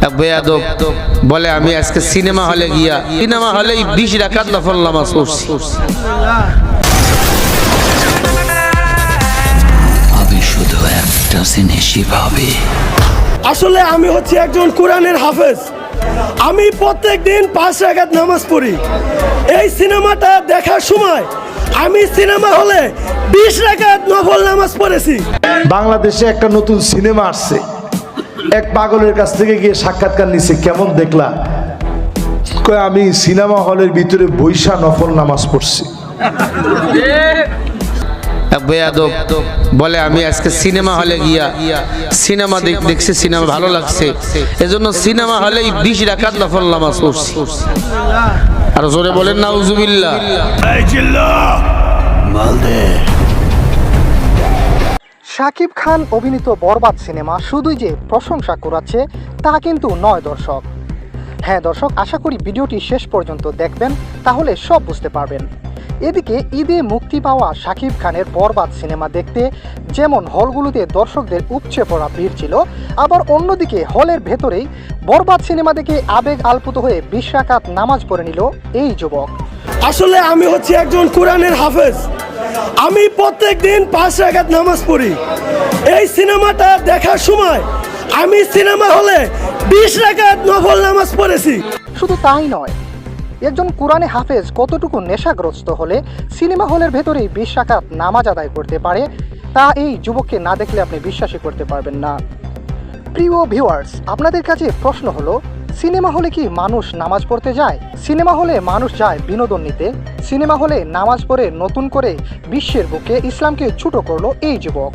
বেয়াদব বলে আমি আজকে সিনেমা হলে গিয়া সিনেমা হলেই 20 রাকাত নফল নামাজ পড়ছি। আমি শুধু একটা জিনিসই ভাবি, আসলে আমি হচ্ছে একজন কোরআনের হাফেজ। আমি প্রত্যেকদিন 5 রাকাত নামাজ পড়ি। এই সিনেমাটা দেখার সময় আমি সিনেমা হলে 20 রাকাত নফল নামাজ পড়েছি। বাংলাদেশে একটা নতুন সিনেমা আসছে, এক পাগলের কাছ থেকে গিয়ে সাক্ষাৎকার নিছে, কেমন দেখলা? কয় আমি সিনেমা হলের ভিতরে বৈশা নফল নামাজ পড়ছি। বেয়াদব বলে আমি আজকে সিনেমা হলে গিয়া সিনেমা দেখছি, সিনেমা ভালো লাগছে, এজন্য সিনেমা হলেই 20 রাকাত নফল নামাজ পড়ছি। আর জোরে বলেন নাউজুবিল্লাহ। শাকিব খান অভিনীত বরবাদ সিনেমা শুধুই যে প্রশংসা কুড়াচ্ছে তা কিন্তু নয় দর্শক। হ্যাঁ দর্শক, আশা করি ভিডিওটি শেষ পর্যন্ত দেখবেন, তাহলে সব বুঝতে পারবেন। এদিকে ঈদে মুক্তি পাওয়া শাকিব খানের বরবাদ সিনেমা দেখতে যেমন হলগুলোতে দর্শকদের উপচে পড়া ভিড় ছিল, আবার অন্যদিকে হলের ভেতরেই বরবাদ সিনেমা দেখে আবেগ আলপুত হয়ে 20 রাকাত নামাজ পড়ে নিল এই যুবক। আসলে আমি হচ্ছে একজন কোরআনের হাফেজ। আমি প্রত্যেকদিন 5 রাকাত নামাজ পড়ি। এই সিনেমাটা দেখার সময় আমি সিনেমা হলে 20 রাকাত নফল নামাজ পড়েছি। শুধু তাই নয়, একজন কোরআনে হাফেজ কতটুকু নেশাগ্রস্ত হলে সিনেমা হলের ভেতরেই 20 রাকাত নামাজ আদায় করতে পারে তা এই যুবককে না দেখলে আপনি বিশ্বাসই করতে পারবেন না। প্রিয় ভিউয়ার্স, আপনাদের কাছে প্রশ্ন হলো, সিনেমা হলে কি মানুষ নামাজ পড়তে যায়? সিনেমা হলে মানুষ যায় বিনোদন নিতে। সিনেমা হলে নামাজ পড়ে নতুন করে বিশ্বের বুকে ইসলামকে ছোট করলো এই যুবক।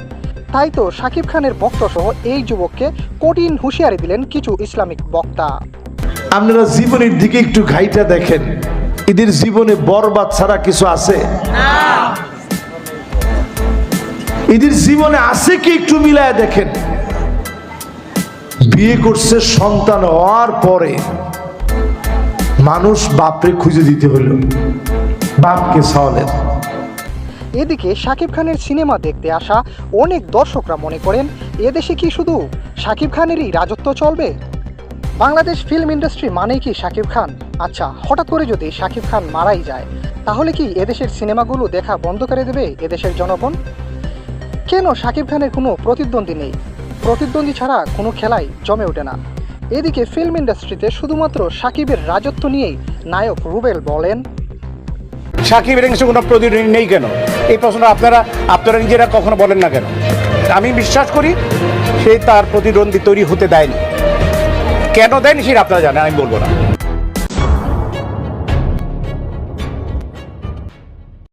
তাই তো শাকিব খানের বক্তসহ এই যুবককে কঠিন হুঁশিয়ারি দিলেন কিছু ইসলামিক বক্তা। আপনারা জীবনের দিকে একটু ঘাইটা দেখেন, এদের জীবনে বরবাদ ছাড়া কিছু আছে? এদের জীবনে আছে কি একটু মিলায় দেখেন। বিয়ে করছে, সন্তান হওয়ার পরে মানুষ বাপরে খুঁজে দিতে হলো, বাপকে সাওয়ালেন। এদিকে শাকিব খানের সিনেমা দেখতে আসা অনেক দর্শকরা মনে করেন এদেশে কি শুধু শাকিব খানেরই রাজত্ব চলবে? বাংলাদেশ ফিল্ম ইন্ডাস্ট্রি মানেই কি শাকিব খান? আচ্ছা, হঠাৎ করে যদি শাকিব খান মারাই যায় তাহলে কি এদেশের সিনেমাগুলো দেখা বন্ধ করে দেবে এদেশের জনগণ? কেন শাকিব খানের কোনো প্রতিদ্বন্দ্বী নেই? প্রতিদ্বন্দ্বী ছাড়া কোনো খেলাই জমে ওঠে না। এদিকে ফিল্ম ইন্ডাস্ট্রিতে শুধুমাত্র শাকিবের রাজত্ব নিয়েই নায়ক রুবেল বলেন, সাকিবের কোনো প্রতিদ্বন্দ্বী নেই কেন? এই প্রশ্নটা আপনারা নিজেরা কখনো বলেন না কেন? আমি বিশ্বাস করি সে তার প্রতিদ্বন্দ্বী তৈরি হতে দেয়নি। কেন দেয়নি সেটা আপনারা জানেন, আমি বলবো না।